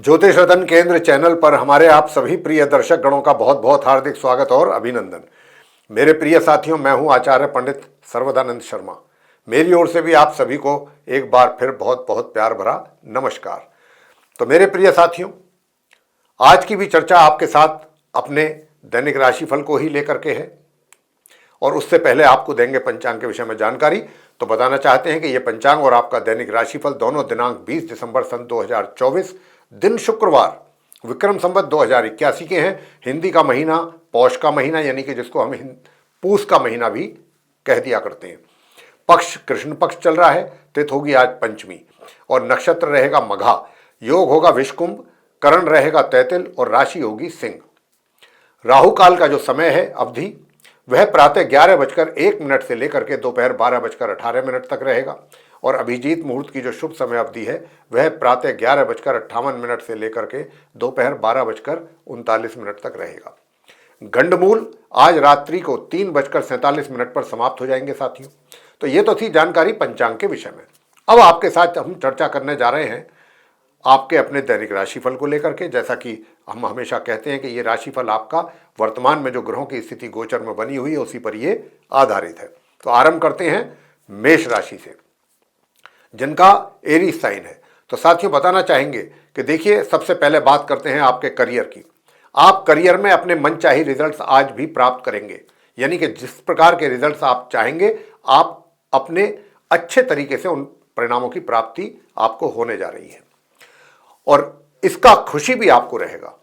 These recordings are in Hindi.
ज्योतिष रतन केंद्र चैनल पर हमारे आप सभी प्रिय दर्शक गणों का बहुत बहुत हार्दिक स्वागत और अभिनंदन। मेरे प्रिय साथियों, मैं हूं आचार्य पंडित सर्वदानंद शर्मा। मेरी ओर से भी आप सभी को एक बार फिर बहुत बहुत प्यार भरा नमस्कार। तो मेरे प्रिय साथियों, आज की भी चर्चा आपके साथ अपने दैनिक राशिफल को ही लेकर के है और उससे पहले आपको देंगे पंचांग के विषय में जानकारी। तो बताना चाहते हैं कि यह पंचांग और आपका दैनिक राशिफल दोनों दिनांक 20 दिसंबर सन 2024 दिन शुक्रवार विक्रम संवत 2081 के हैं। हिंदी का महीना पौष का महीना, यानी कि जिसको हम पूस का महीना भी कह दिया करते हैं। पक्ष कृष्ण पक्ष चल रहा है। तिथि होगी आज पंचमी और नक्षत्र रहेगा मघा। योग होगा विषकुंभ, करण रहेगा तैतिल और राशि होगी सिंह। राहु काल का जो समय है अवधि वह प्रातः 11:01 से लेकर के दोपहर 12:18 तक रहेगा और अभिजीत मुहूर्त की जो शुभ समय अवधि है वह प्रातः 11:58 से लेकर के दोपहर 12:39 तक रहेगा। गंडमूल आज रात्रि को 3:47 पर समाप्त हो जाएंगे साथियों। तो ये तो थी जानकारी पंचांग के विषय में। अब आपके साथ हम चर्चा करने जा रहे हैं आपके अपने दैनिक राशिफल को लेकर के। जैसा कि हम हमेशा कहते हैं कि ये राशिफल आपका वर्तमान में जो ग्रहों की स्थिति गोचर में बनी हुई है उसी पर ये आधारित है। तो आरंभ करते हैं मेष राशि से, जिनका एरीज साइन है। तो साथियों बताना चाहेंगे कि देखिए, सबसे पहले बात करते हैं आपके करियर की। आप करियर में अपने मनचाही रिजल्ट्स आज भी प्राप्त करेंगे, यानी कि जिस प्रकार के रिजल्ट्स आप चाहेंगे आप अपने अच्छे तरीके से उन परिणामों की प्राप्ति आपको होने जा रही है और इसका खुशी भी आपको रहेगा।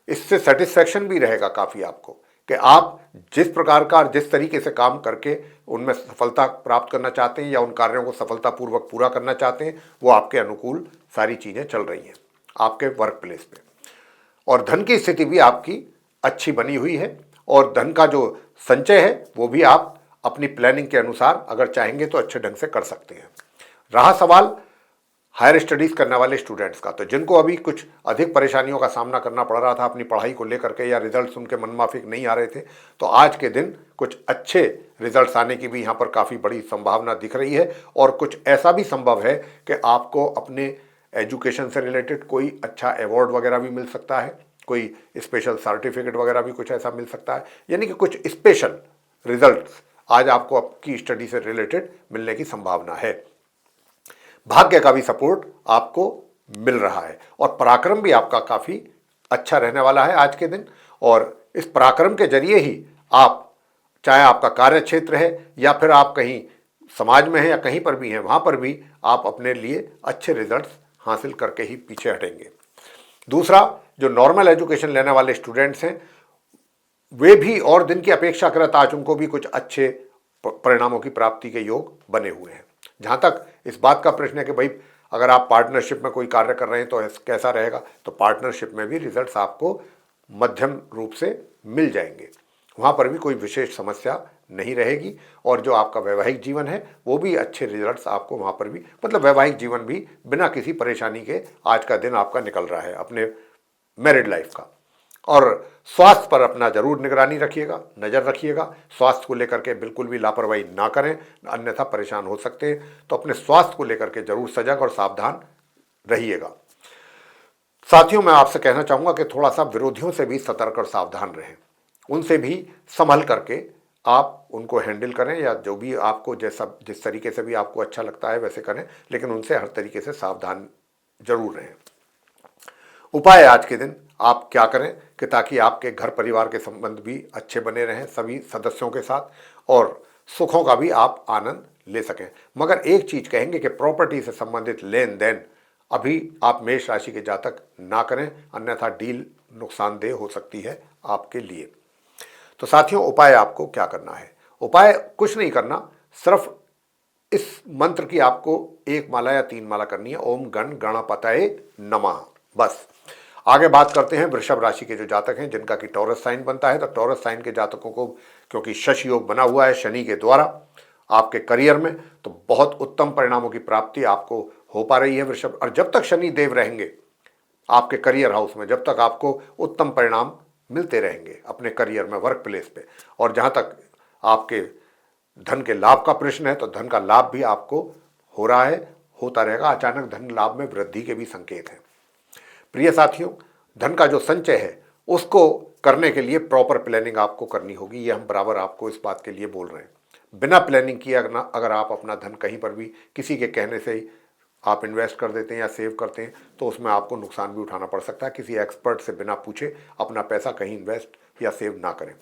इससे सेटिस्फैक्शन भी रहेगा काफ़ी आपको कि आप जिस प्रकार का जिस तरीके से काम करके उनमें सफलता प्राप्त करना चाहते हैं या उन कार्यों को सफलतापूर्वक पूरा करना चाहते हैं वो आपके अनुकूल सारी चीज़ें चल रही हैं आपके वर्क प्लेस पे। और धन की स्थिति भी आपकी अच्छी बनी हुई है और धन का जो संचय है वो भी आप अपनी प्लानिंग के अनुसार अगर चाहेंगे तो अच्छे ढंग से कर सकते हैं। रहा सवाल हायर स्टडीज़ करने वाले स्टूडेंट्स का, तो जिनको अभी कुछ अधिक परेशानियों का सामना करना पड़ रहा था अपनी पढ़ाई को लेकर के या रिजल्ट्स उनके मनमाफिक नहीं आ रहे थे, तो आज के दिन कुछ अच्छे रिजल्ट्स आने की भी यहाँ पर काफ़ी बड़ी संभावना दिख रही है। और कुछ ऐसा भी संभव है कि आपको अपने एजुकेशन से रिलेटेड कोई अच्छा अवार्ड वगैरह भी मिल सकता है, कोई स्पेशल सर्टिफिकेट वगैरह भी कुछ ऐसा मिल सकता है, यानी कि कुछ स्पेशल रिजल्ट्स आज आपको आपकी स्टडी से रिलेटेड मिलने की संभावना है। भाग्य का भी सपोर्ट आपको मिल रहा है और पराक्रम भी आपका काफ़ी अच्छा रहने वाला है आज के दिन। और इस पराक्रम के जरिए ही आप, चाहे आपका कार्य क्षेत्र है या फिर आप कहीं समाज में हैं या कहीं पर भी हैं, वहाँ पर भी आप अपने लिए अच्छे रिजल्ट्स हासिल करके ही पीछे हटेंगे। दूसरा, जो नॉर्मल एजुकेशन लेने वाले स्टूडेंट्स हैं वे भी और दिन की अपेक्षा करत आज उनको भी कुछ अच्छे परिणामों की प्राप्ति के योग बने हुए हैं। जहाँ तक इस बात का प्रश्न है कि भाई अगर आप पार्टनरशिप में कोई कार्य कर रहे हैं तो कैसा रहेगा, तो पार्टनरशिप में भी रिजल्ट्स आपको मध्यम रूप से मिल जाएंगे, वहाँ पर भी कोई विशेष समस्या नहीं रहेगी। और जो आपका वैवाहिक जीवन है वो भी अच्छे रिजल्ट्स आपको वहाँ पर भी, मतलब वैवाहिक जीवन भी बिना किसी परेशानी के आज का दिन आपका निकल रहा है अपने मैरिड लाइफ का। और स्वास्थ्य पर अपना जरूर निगरानी रखिएगा, नज़र रखिएगा। स्वास्थ्य को लेकर के बिल्कुल भी लापरवाही ना करें, अन्यथा परेशान हो सकते हैं। तो अपने स्वास्थ्य को लेकर के जरूर सजग और सावधान रहिएगा। साथियों, मैं आपसे कहना चाहूँगा कि थोड़ा सा विरोधियों से भी सतर्क और सावधान रहें, उनसे भी संभल करके आप उनको हैंडल करें या जो भी आपको जिस तरीके से भी आपको अच्छा लगता है वैसे करें, लेकिन उनसे हर तरीके से सावधान जरूर रहें। उपाय आज के दिन आप क्या करें कि ताकि आपके घर परिवार के संबंध भी अच्छे बने रहें सभी सदस्यों के साथ और सुखों का भी आप आनंद ले सकें। मगर एक चीज़ कहेंगे कि प्रॉपर्टी से संबंधित लेन देन अभी आप मेष राशि के जातक ना करें, अन्यथा डील नुकसानदेह हो सकती है आपके लिए। तो साथियों, उपाय आपको क्या करना है? उपाय कुछ नहीं करना, सिर्फ इस मंत्र की आपको 1 माला या 3 माला करनी है, ओम गण गणपतये नमः, बस। आगे बात करते हैं वृषभ राशि के जो जातक हैं जिनका कि टॉरस साइन बनता है। तो टॉरस साइन के जातकों को क्योंकि शश योग बना हुआ है शनि के द्वारा आपके करियर में, तो बहुत उत्तम परिणामों की प्राप्ति आपको हो पा रही है वृषभ। और जब तक शनि देव रहेंगे आपके करियर हाउस में, जब तक आपको उत्तम परिणाम मिलते रहेंगे अपने करियर में, वर्क प्लेस पे। और जहाँ तक आपके धन के लाभ का प्रश्न है तो धन का लाभ भी आपको हो रहा है, होता रहेगा। अचानक धन लाभ में वृद्धि के भी संकेत हैं। प्रिय साथियों, धन का जो संचय है उसको करने के लिए प्रॉपर प्लानिंग आपको करनी होगी। ये हम बराबर आपको इस बात के लिए बोल रहे हैं। बिना प्लानिंग किए अगर आप अपना धन कहीं पर भी किसी के कहने से ही आप इन्वेस्ट कर देते हैं या सेव करते हैं तो उसमें आपको नुकसान भी उठाना पड़ सकता है। किसी एक्सपर्ट से बिना पूछे अपना पैसा कहीं इन्वेस्ट या सेव ना करें।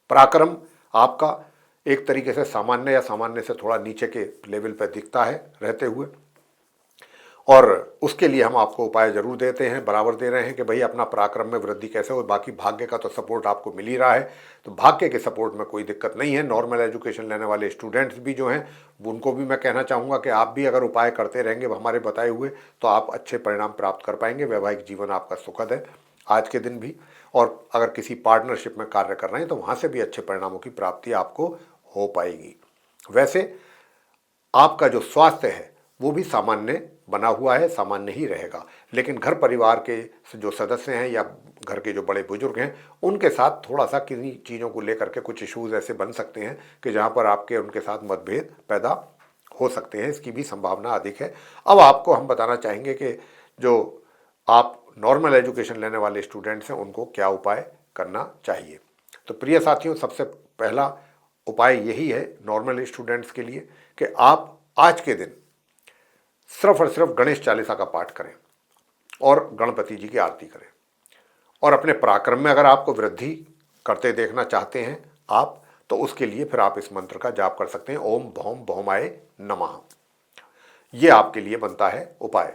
पराक्रम आपका एक तरीके से सामान्य या सामान्य से थोड़ा नीचे के लेवल पर दिखता है रहते हुए, और उसके लिए हम आपको उपाय जरूर देते हैं, बराबर दे रहे हैं कि भाई अपना पराक्रम में वृद्धि कैसे हो। बाकी भाग्य का तो सपोर्ट आपको मिल ही रहा है, तो भाग्य के सपोर्ट में कोई दिक्कत नहीं है। नॉर्मल एजुकेशन लेने वाले स्टूडेंट्स भी जो हैं उनको भी मैं कहना चाहूँगा कि आप भी अगर उपाय करते रहेंगे हमारे बताए हुए तो आप अच्छे परिणाम प्राप्त कर पाएंगे। वैवाहिक जीवन आपका सुखद है आज के दिन भी, और अगर किसी पार्टनरशिप में कार्य कर रहे हैं तो वहाँ से भी अच्छे परिणामों की प्राप्ति आपको हो पाएगी। वैसे आपका जो स्वास्थ्य है वो भी सामान्य बना हुआ है, सामान्य ही रहेगा, लेकिन घर परिवार के जो सदस्य हैं या घर के जो बड़े बुजुर्ग हैं उनके साथ थोड़ा सा किन्हीं चीज़ों को लेकर के कुछ इश्यूज ऐसे बन सकते हैं कि जहाँ पर आपके उनके साथ मतभेद पैदा हो सकते हैं। इसकी भी संभावना अधिक है। अब आपको हम बताना चाहेंगे कि जो आप नॉर्मल एजुकेशन लेने वाले स्टूडेंट्स हैं उनको क्या उपाय करना चाहिए। तो प्रिय साथियों, सबसे पहला उपाय यही है नॉर्मल स्टूडेंट्स के लिए कि आप आज के दिन सिर्फ और सिर्फ गणेश चालीसा का पाठ करें और गणपति जी की आरती करें। और अपने पराक्रम में अगर आपको वृद्धि करते देखना चाहते हैं आप, तो उसके लिए फिर आप इस मंत्र का जाप कर सकते हैं, ओम भौम भौमाय नमः। ये आपके लिए बनता है उपाय।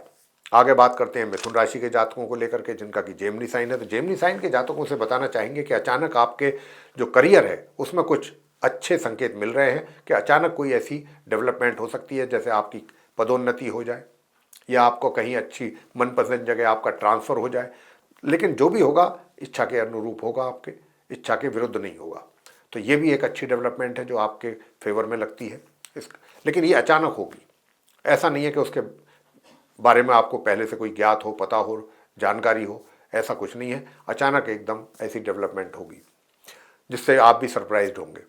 आगे बात करते हैं मिथुन राशि के जातकों को लेकर के जिनका कि जेमिनी साइन है। तो जेमिनी साइन के जातकों से बताना चाहेंगे कि अचानक आपके जो करियर है उसमें कुछ अच्छे संकेत मिल रहे हैं कि अचानक कोई ऐसी डेवलपमेंट हो सकती है, जैसे आपकी पदोन्नति हो जाए या आपको कहीं अच्छी मनपसंद जगह आपका ट्रांसफ़र हो जाए। लेकिन जो भी होगा इच्छा के अनुरूप होगा, आपके इच्छा के विरुद्ध नहीं होगा। तो ये भी एक अच्छी डेवलपमेंट है जो आपके फेवर में लगती है। लेकिन ये अचानक होगी, ऐसा नहीं है कि उसके बारे में आपको पहले से कोई ज्ञात हो, पता हो, जानकारी हो, ऐसा कुछ नहीं है। अचानक एकदम ऐसी डेवलपमेंट होगी जिससे आप भी सरप्राइज्ड होंगे।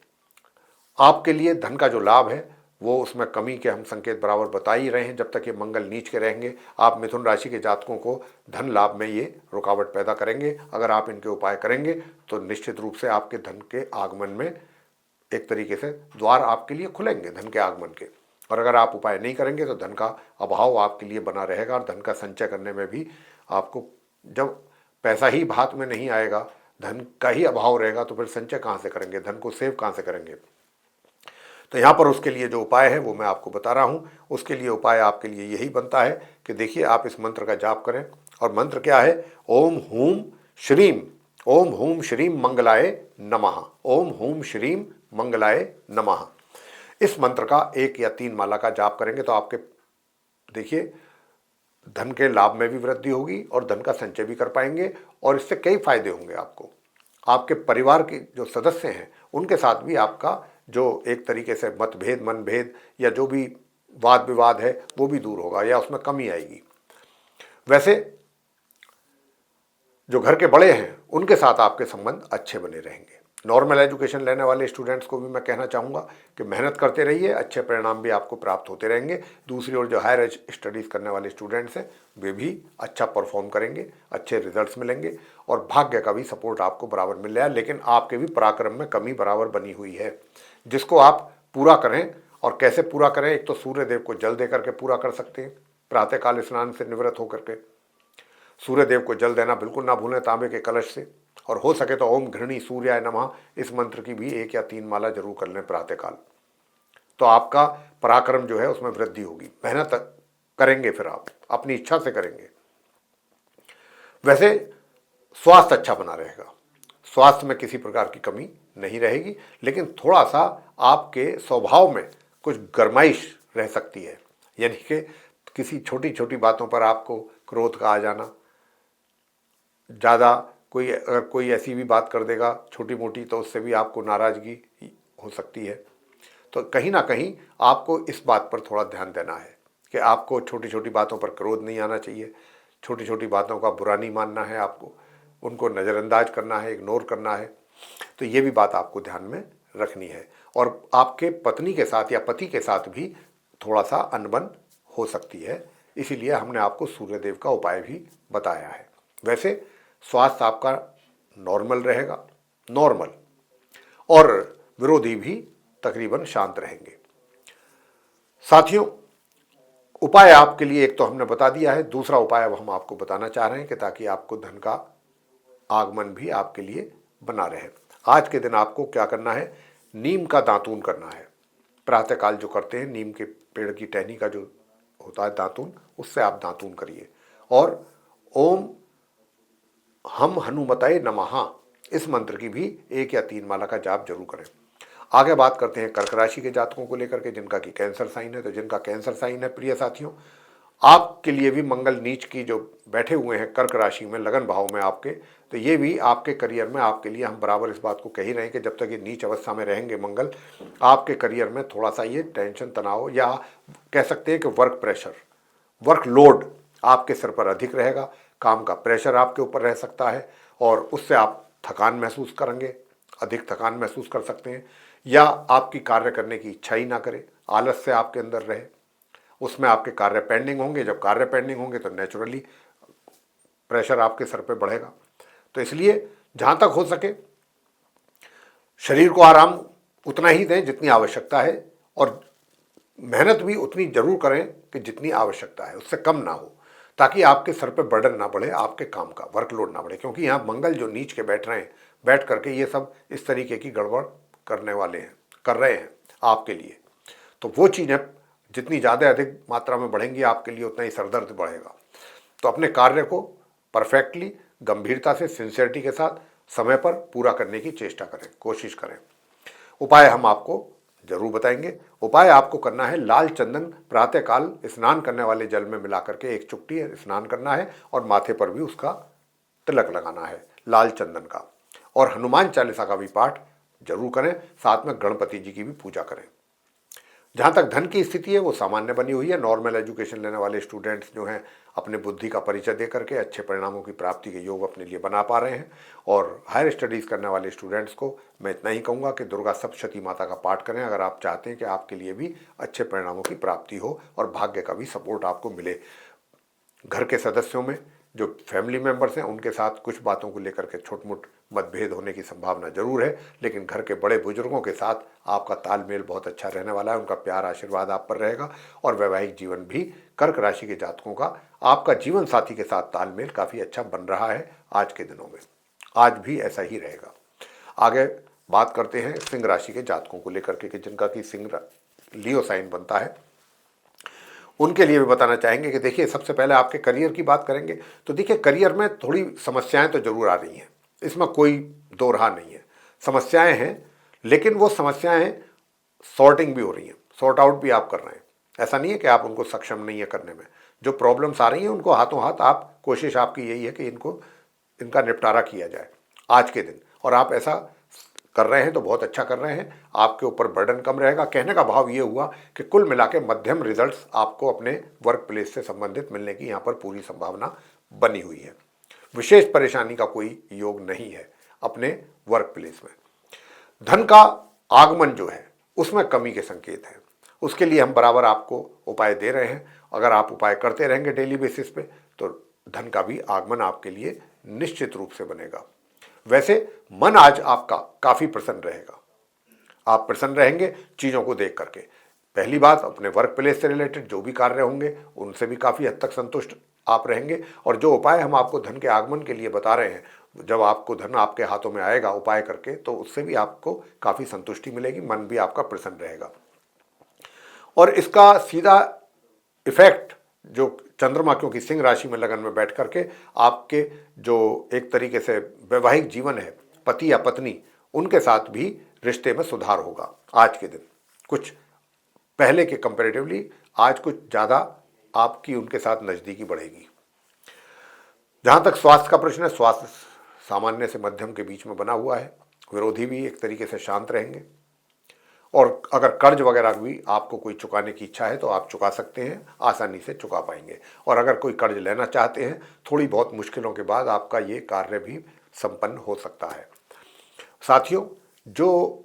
आपके लिए धन का जो लाभ है वो उसमें कमी के हम संकेत बराबर बता ही रहे हैं। जब तक ये मंगल नीच के रहेंगे आप मिथुन राशि के जातकों को धन लाभ में ये रुकावट पैदा करेंगे। अगर आप इनके उपाय करेंगे तो निश्चित रूप से आपके धन के आगमन में एक तरीके से द्वार आपके लिए खुलेंगे धन के आगमन के। और अगर आप उपाय नहीं करेंगे तो धन का अभाव आपके लिए बना रहेगा और धन का संचय करने में भी आपको, जब पैसा ही हाथ में नहीं आएगा, धन का ही अभाव रहेगा, तो फिर संचय कहाँ से करेंगे, धन को सेव कहाँ से करेंगे। तो यहाँ पर उसके लिए जो उपाय है वो मैं आपको बता रहा हूँ। उसके लिए उपाय आपके लिए यही बनता है कि देखिए आप इस मंत्र का जाप करें। और मंत्र क्या है, ओम हूम श्रीम, ओम हूम श्रीम मंगलाय नमः, ओम हूम श्रीम मंगलाय नमः। इस मंत्र का 1 या 3 माला का जाप करेंगे तो आपके देखिए धन के लाभ में भी वृद्धि होगी और धन का संचय भी कर पाएंगे। और इससे कई फायदे होंगे आपको। आपके परिवार के जो सदस्य हैं उनके साथ भी आपका जो एक तरीके से मतभेद, मनभेद या जो भी वाद विवाद है वो भी दूर होगा या उसमें कमी आएगी। वैसे जो घर के बड़े हैं उनके साथ आपके संबंध अच्छे बने रहेंगे। नॉर्मल एजुकेशन लेने वाले स्टूडेंट्स को भी मैं कहना चाहूँगा कि मेहनत करते रहिए, अच्छे परिणाम भी आपको प्राप्त होते रहेंगे। दूसरी ओर जो हायर स्टडीज़ करने वाले स्टूडेंट्स हैं वे भी अच्छा परफॉर्म करेंगे, अच्छे रिजल्ट्स मिलेंगे और भाग्य का भी सपोर्ट आपको बराबर मिल रहा है। लेकिन आपके भी पराक्रम में कमी बराबर बनी हुई है जिसको आप पूरा करें। और कैसे पूरा करें, एक तो सूर्य देव को जल दे करके पूरा कर सकते हैं, प्रातःकाल स्नान से निवृत्त होकर के सूर्य देव को जल देना बिल्कुल ना भूलें तांबे के कलश से। और हो सके तो ओम घृणी सूर्याय नमः इस मंत्र की भी 1 या 3 माला जरूर कर लें प्रातःकाल। तो आपका पराक्रम जो है उसमें वृद्धि होगी। मेहनत करेंगे फिर आप अपनी इच्छा से करेंगे। वैसे स्वास्थ्य अच्छा बना रहेगा, स्वास्थ्य में किसी प्रकार की कमी नहीं रहेगी। लेकिन थोड़ा सा आपके स्वभाव में कुछ गरमाइश रह सकती है, यानी कि किसी छोटी छोटी बातों पर आपको क्रोध का आ जाना, ज़्यादा अगर कोई ऐसी भी बात कर देगा छोटी मोटी तो उससे भी आपको नाराज़गी हो सकती है। तो कहीं ना कहीं आपको इस बात पर थोड़ा ध्यान देना है कि आपको छोटी छोटी बातों पर क्रोध नहीं आना चाहिए, छोटी छोटी बातों का बुरा नहीं मानना है, आपको उनको नज़रअंदाज करना है, इग्नोर करना है। तो ये भी बात आपको ध्यान में रखनी है। और आपके पत्नी के साथ या पति के साथ भी थोड़ा सा अनबन हो सकती है, इसीलिए हमने आपको सूर्यदेव का उपाय भी बताया है। वैसे स्वास्थ्य आपका नॉर्मल रहेगा, नॉर्मल, और विरोधी भी तकरीबन शांत रहेंगे। साथियों, उपाय आपके लिए एक तो हमने बता दिया है, दूसरा उपाय अब हम आपको बताना चाह रहे हैं कि ताकि आपको धन का आगमन भी आपके लिए बना रहे। आज के दिन आपको क्या करना है, नीम का दातून करना है। प्रातःकाल जो करते हैं, नीम के पेड़ की टहनी का जो होता है दातून, उससे आप दातून करिए। और ओम हम हनुमताय नमः इस मंत्र की भी 1 या 3 माला का जाप जरूर करें। आगे बात करते हैं कर्क राशि के जातकों को लेकर के, जिनका कि कैंसर साइन है। तो जिनका कैंसर साइन है, प्रिय साथियों, आपके लिए भी मंगल नीच की जो बैठे हुए हैं कर्क राशि में, लगन भाव में आपके, तो ये भी आपके करियर में आपके लिए, हम बराबर इस बात को कह ही रहे हैं कि जब तक ये नीच अवस्था में रहेंगे मंगल, आपके करियर में थोड़ा सा ये टेंशन, तनाव, या कह सकते हैं कि वर्क प्रेशर, वर्कलोड आपके सिर पर अधिक रहेगा। काम का प्रेशर आपके ऊपर रह सकता है और उससे आप थकान महसूस करेंगे, अधिक थकान महसूस कर सकते हैं, या आपकी कार्य करने की इच्छा ही ना करे, आलस्य आपके अंदर रहे, उसमें आपके कार्य पेंडिंग होंगे। जब कार्य पेंडिंग होंगे तो नेचुरली प्रेशर आपके सर पे बढ़ेगा। तो इसलिए जहां तक हो सके शरीर को आराम उतना ही दें जितनी आवश्यकता है, और मेहनत भी उतनी जरूर करें कि जितनी आवश्यकता है, उससे कम ना हो, ताकि आपके सर पे बर्डन ना बढ़े, आपके काम का वर्कलोड ना बढ़े। क्योंकि यहाँ मंगल जो नीच के बैठ रहे हैं, बैठ करके ये सब इस तरीके की गड़बड़ करने वाले हैं, कर रहे हैं आपके लिए। तो वो चीज़ें जितनी ज़्यादा अधिक मात्रा में बढ़ेंगी आपके लिए, उतना ही सरदर्द बढ़ेगा। तो अपने कार्य को परफेक्टली, गंभीरता से, सिंसियरिटी के साथ समय पर पूरा करने की चेष्टा करें, कोशिश करें। उपाय हम आपको जरूर बताएंगे। उपाय आपको करना है, लाल चंदन प्रातःकाल स्नान करने वाले जल में मिला करके 1 चुटकी स्नान करना है, और माथे पर भी उसका तिलक लगाना है लाल चंदन का। और हनुमान चालीसा का भी पाठ जरूर करें, साथ में गणपति जी की भी पूजा करें। जहाँ तक धन की स्थिति है वो सामान्य बनी हुई है। नॉर्मल एजुकेशन लेने वाले स्टूडेंट्स जो हैं अपने बुद्धि का परिचय दे करके अच्छे परिणामों की प्राप्ति के योग अपने लिए बना पा रहे हैं। और हायर स्टडीज़ करने वाले स्टूडेंट्स को मैं इतना ही कहूँगा कि दुर्गा सप्तशती माता का पाठ करें, अगर आप चाहते हैं कि आपके लिए भी अच्छे परिणामों की प्राप्ति हो और भाग्य का भी सपोर्ट आपको मिले। घर के सदस्यों में जो फैमिली मेंबर्स हैं उनके साथ कुछ बातों को लेकर के छोट मोट मतभेद होने की संभावना जरूर है, लेकिन घर के बड़े बुजुर्गों के साथ आपका तालमेल बहुत अच्छा रहने वाला है। उनका प्यार आशीर्वाद आप पर रहेगा। और वैवाहिक जीवन भी कर्क राशि के जातकों का, आपका जीवन साथी के साथ तालमेल काफ़ी अच्छा बन रहा है आज के दिनों में, आज भी ऐसा ही रहेगा। आगे बात करते हैं सिंह राशि के जातकों को लेकर के, जिनका कि सिंह लियो साइन बनता है। उनके लिए भी बताना चाहेंगे कि देखिए, सबसे पहले आपके करियर की बात करेंगे तो देखिए, करियर में थोड़ी समस्याएं तो जरूर आ रही हैं, इसमें कोई दो राह नहीं है। समस्याएं हैं, लेकिन वो समस्याएं सॉर्टिंग भी हो रही हैं, सॉर्ट आउट भी आप कर रहे हैं। ऐसा नहीं है कि आप उनको सक्षम नहीं है करने में। जो प्रॉब्लम्स आ रही हैं उनको हाथों हाथ आप, कोशिश आपकी यही है कि इनका निपटारा किया जाए आज के दिन, और आप ऐसा कर रहे हैं तो बहुत अच्छा कर रहे हैं। आपके ऊपर बर्डन कम रहेगा। कहने का भाव ये हुआ कि कुल मिला के मध्यम रिजल्ट्स आपको अपने वर्क प्लेस से संबंधित मिलने की यहाँ पर पूरी संभावना बनी हुई है। विशेष परेशानी का कोई योग नहीं है अपने वर्क प्लेस में। धन का आगमन जो है उसमें कमी के संकेत हैं। उसके लिए हम बराबर आपको उपाय दे रहे हैं। अगर आप उपाय करते रहेंगे डेली बेसिस पे तो धन का भी आगमन आपके लिए निश्चित रूप से बनेगा। वैसे मन आज आपका काफी प्रसन्न रहेगा। आप प्रसन्न रहेंगे चीजों को देख करके। पहली बात, अपने वर्क प्लेस से रिलेटेड जो भी कार्य होंगे उनसे भी काफी हद तक संतुष्ट आप रहेंगे। और जो उपाय हम आपको धन के आगमन के लिए बता रहे हैं, जब आपको धन आपके हाथों में आएगा उपाय करके, तो उससे भी आपको काफी संतुष्टि मिलेगी, मन भी आपका प्रसन्न रहेगा। और इसका सीधा इफेक्ट जो चंद्रमा, क्योंकि सिंह राशि में लगन में बैठ करके आपके जो एक तरीके से वैवाहिक जीवन है, पति या पत्नी, उनके साथ भी रिश्ते में सुधार होगा आज के दिन। कुछ पहले के कंपैरेटिवली आज कुछ ज़्यादा आपकी उनके साथ नज़दीकी बढ़ेगी। जहाँ तक स्वास्थ्य का प्रश्न है, स्वास्थ्य सामान्य से मध्यम के बीच में बना हुआ है। विरोधी भी एक तरीके से शांत रहेंगे। और अगर कर्ज वगैरह भी आपको कोई चुकाने की इच्छा है तो आप चुका सकते हैं, आसानी से चुका पाएंगे। और अगर कोई कर्ज लेना चाहते हैं, थोड़ी बहुत मुश्किलों के बाद आपका ये कार्य भी संपन्न हो सकता है। साथियों, जो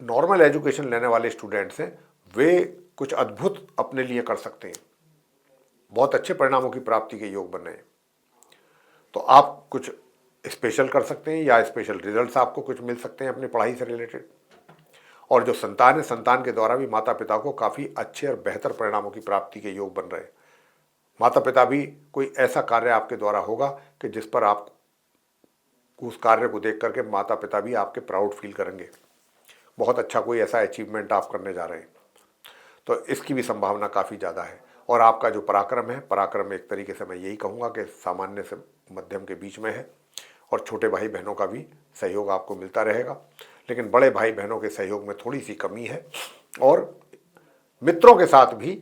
नॉर्मल एजुकेशन लेने वाले स्टूडेंट्स हैं वे कुछ अद्भुत अपने लिए कर सकते हैं। बहुत अच्छे परिणामों की प्राप्ति के योग बन रहे हैं। तो आप कुछ स्पेशल कर सकते हैं या स्पेशल रिजल्ट्स आपको कुछ मिल सकते हैं अपनी पढ़ाई से रिलेटेड। और जो संतान है, संतान के द्वारा भी माता पिता को काफ़ी अच्छे और बेहतर परिणामों की प्राप्ति के योग बन रहे हैं। माता पिता भी कोई ऐसा कार्य आपके द्वारा होगा कि जिस पर आप उस कार्य को देख करके माता पिता भी आपके प्राउड फील करेंगे। बहुत अच्छा कोई ऐसा अचीवमेंट आप करने जा रहे हैं, तो इसकी भी संभावना काफ़ी ज़्यादा है। और आपका जो पराक्रम है, पराक्रम एक तरीके से मैं यही कहूँगा कि सामान्य से मध्यम के बीच में है। और छोटे भाई बहनों का भी सहयोग आपको मिलता रहेगा, लेकिन बड़े भाई बहनों के सहयोग में थोड़ी सी कमी है। और मित्रों के साथ भी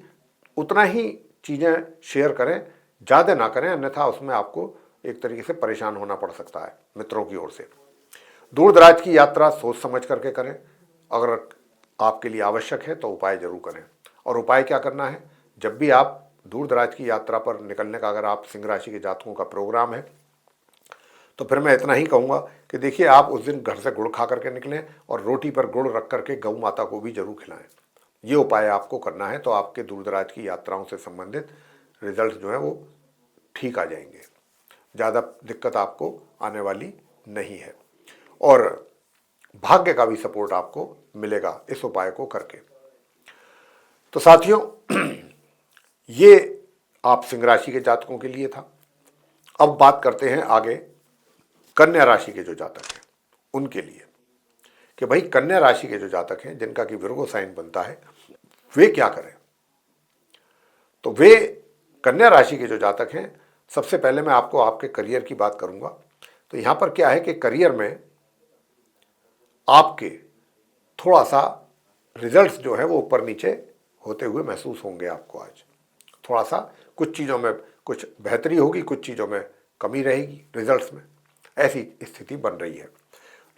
उतना ही चीज़ें शेयर करें, ज़्यादा ना करें, अन्यथा उसमें आपको एक तरीके से परेशान होना पड़ सकता है मित्रों की ओर से। दूर दराज की यात्रा सोच समझ करके करें। अगर आपके लिए आवश्यक है तो उपाय जरूर करें। और उपाय क्या करना है, जब भी आप दूर दराज की यात्रा पर निकलने का अगर आप सिंह राशि के जातकों का प्रोग्राम है, तो फिर मैं इतना ही कहूँगा कि देखिए, आप उस दिन घर से गुड़ खा करके निकलें और रोटी पर गुड़ रख करके गौ माता को भी जरूर खिलाएं। ये उपाय आपको करना है, तो आपके दूर दराज की यात्राओं से संबंधित रिजल्ट जो है वो ठीक आ जाएंगे। ज़्यादा दिक्कत आपको आने वाली नहीं है और भाग्य का भी सपोर्ट आपको मिलेगा इस उपाय को करके। तो साथियों, ये आप सिंह राशि के जातकों के लिए था। अब बात करते हैं आगे कन्या राशि के जो जातक हैं उनके लिए, कि भाई कन्या राशि के जो जातक हैं जिनका कि विर्गो साइन बनता है, वे क्या करें। तो वे कन्या राशि के जो जातक हैं, सबसे पहले मैं आपको आपके करियर की बात करूंगा। तो यहां पर क्या है कि करियर में आपके थोड़ा सा रिजल्ट्स जो है वो ऊपर नीचे होते हुए महसूस होंगे आपको। आज थोड़ा सा कुछ चीज़ों में कुछ बेहतरी होगी, कुछ चीज़ों में कमी रहेगी रिजल्ट्स में, ऐसी स्थिति बन रही है।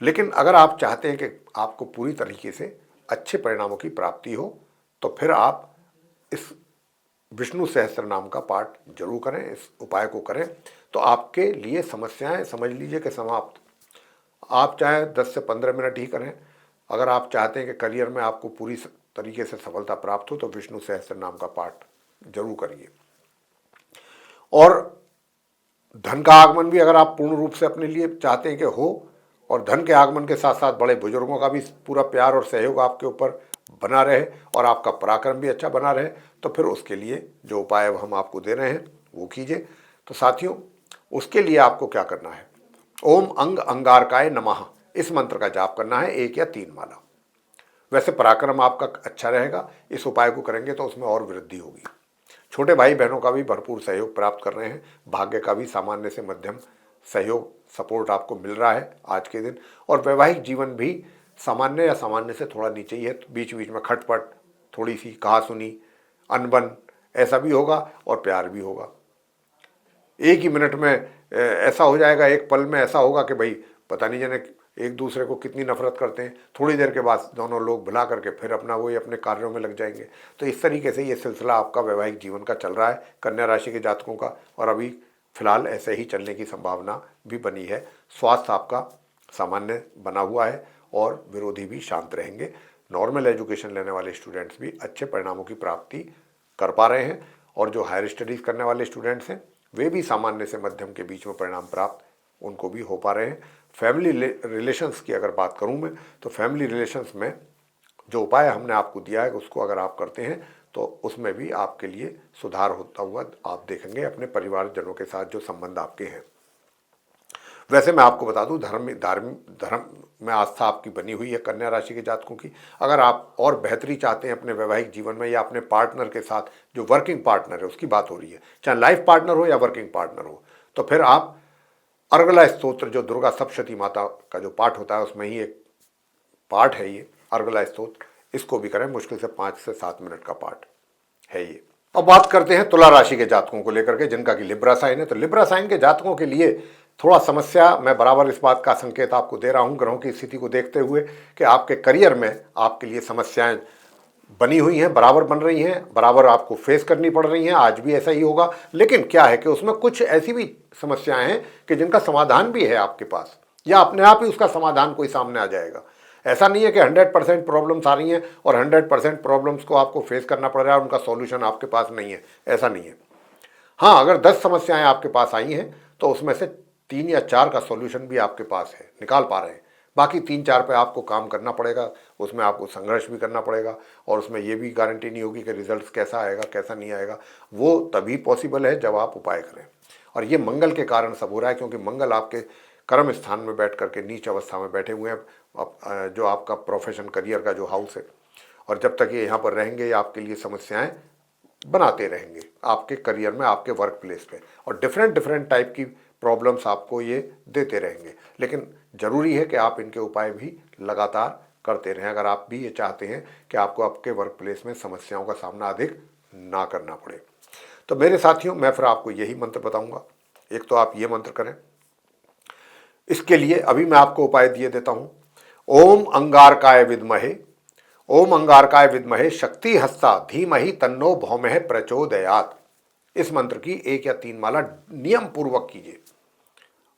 लेकिन अगर आप चाहते हैं कि आपको पूरी तरीके से अच्छे परिणामों की प्राप्ति हो, तो फिर आप इस विष्णु सहस्त्र नाम का पाठ जरूर करें, इस उपाय को करें, तो आपके लिए समस्याएं समझ लीजिए कि समाप्त। आप चाहे 10 से 15 मिनट ही करें। अगर आप चाहते हैं कि करियर में आपको पूरी तरीके से सफलता प्राप्त हो, तो विष्णु सहस्त्र नाम का पाठ जरूर करिए। और धन का आगमन भी अगर आप पूर्ण रूप से अपने लिए चाहते हैं कि हो, और धन के आगमन के साथ साथ बड़े बुजुर्गों का भी पूरा प्यार और सहयोग आपके ऊपर बना रहे और आपका पराक्रम भी अच्छा बना रहे, तो फिर उसके लिए जो उपाय हम आपको दे रहे हैं वो कीजिए। तो साथियों, उसके लिए आपको क्या करना है, ओम अंग अंगारकाय नमः इस मंत्र का जाप करना है 1 या 3 माला। वैसे पराक्रम आपका अच्छा रहेगा, इस उपाय को करेंगे तो उसमें और वृद्धि होगी। छोटे भाई बहनों का भी भरपूर सहयोग प्राप्त कर रहे हैं, भाग्य का भी सामान्य से मध्यम सहयोग सपोर्ट आपको मिल रहा है आज के दिन। और वैवाहिक जीवन भी सामान्य या सामान्य से थोड़ा नीचे ही है, बीच बीच में खटपट, थोड़ी सी कहासुनी, अनबन ऐसा भी होगा और प्यार भी होगा। एक ही मिनट में ऐसा हो जाएगा, एक पल में ऐसा होगा कि भाई पता नहीं जाने एक दूसरे को कितनी नफरत करते हैं। थोड़ी देर के बाद दोनों लोग भुला करके फिर अपना वही अपने कार्यों में लग जाएंगे। तो इस तरीके से ये सिलसिला आपका वैवाहिक जीवन का चल रहा है कन्या राशि के जातकों का, और अभी फिलहाल ऐसे ही चलने की संभावना भी बनी है। स्वास्थ्य आपका सामान्य बना हुआ है और विरोधी भी शांत रहेंगे। नॉर्मल एजुकेशन लेने वाले स्टूडेंट्स भी अच्छे परिणामों की प्राप्ति कर पा रहे हैं, और जो हायर स्टडीज़ करने वाले स्टूडेंट्स हैं वे भी सामान्य से मध्यम के बीच में परिणाम प्राप्त उनको भी हो पा रहे हैं। फैमिली रिलेशंस की अगर बात करूं मैं, तो फैमिली रिलेशंस में जो उपाय हमने आपको दिया है उसको अगर आप करते हैं तो उसमें भी आपके लिए सुधार होता हुआ आप देखेंगे अपने परिवारजनों के साथ जो संबंध आपके हैं। वैसे मैं आपको बता दूं, धर्म में आस्था आपकी बनी हुई है कन्या राशि के जातकों की। अगर आप और बेहतरी चाहते हैं अपने वैवाहिक जीवन में या अपने पार्टनर के साथ, जो वर्किंग पार्टनर है उसकी बात हो रही है, चाहे लाइफ पार्टनर हो या वर्किंग पार्टनर हो, तो फिर आप अर्गला स्तोत्र, जो दुर्गा सप्तशती माता का जो पाठ होता है उसमें ही एक पाठ है ये अर्गला स्तोत्र, इसको भी करें। मुश्किल से 5 से 7 मिनट का पाठ है ये। अब बात करते हैं तुला राशि के जातकों को लेकर के, जिनका कि लिब्रा साइन है। तो लिब्रा साइन के जातकों के लिए थोड़ा समस्या, मैं बराबर इस बात का संकेत आपको दे रहा हूं ग्रहों की स्थिति को देखते हुए कि आपके करियर में आपके लिए समस्याएं बनी हुई हैं, बराबर बन रही हैं, बराबर आपको फेस करनी पड़ रही हैं। आज भी ऐसा ही होगा, लेकिन क्या है कि उसमें कुछ ऐसी भी समस्याएं हैं कि जिनका समाधान भी है आपके पास, या अपने आप ही उसका समाधान कोई सामने आ जाएगा। ऐसा नहीं है कि 100% प्रॉब्लम्स आ रही हैं और 100% प्रॉब्लम्स को आपको फेस करना पड़ रहा है, उनका सॉल्यूशन आपके पास नहीं है, ऐसा नहीं है। हाँ, अगर 10 समस्याएं आपके पास आई हैं तो उसमें से 3 या 4 का सॉल्यूशन भी आपके पास है, निकाल पा रहे हैं। बाकी 3-4 पे आपको काम करना पड़ेगा, उसमें आपको संघर्ष भी करना पड़ेगा, और उसमें ये भी गारंटी नहीं होगी कि रिजल्ट कैसा आएगा कैसा नहीं आएगा। वो तभी पॉसिबल है जब आप उपाय करें। और ये मंगल के कारण सब हो रहा है, क्योंकि मंगल आपके कर्म स्थान में बैठ करके नीच अवस्था में बैठे हुए हैं, जो आपका प्रोफेशन करियर का जो हाउस है। और जब तक ये यहाँ पर रहेंगे, ये आपके लिए समस्याएं बनाते रहेंगे आपके करियर में, आपके वर्क प्लेस पे, और डिफरेंट डिफरेंट टाइप की प्रॉब्लम्स आपको ये देते रहेंगे। लेकिन ज़रूरी है कि आप इनके उपाय भी लगातार करते रहें, अगर आप भी ये चाहते हैं कि आपको आपके वर्क प्लेस में समस्याओं का सामना अधिक ना करना पड़े। तो मेरे साथियों, मैं फिर आपको यही मंत्र बताऊंगा। एक तो आप ये मंत्र करें, इसके लिए अभी मैं आपको उपाय दिए देता हूं। ओम अंगारकाय विद्महे, ओम अंगारकाय विद्महे शक्ति हस्ता धीमहि तन्नो भौमः प्रचोदयात्। इस मंत्र की 1 या 3 माला नियम पूर्वक कीजिए,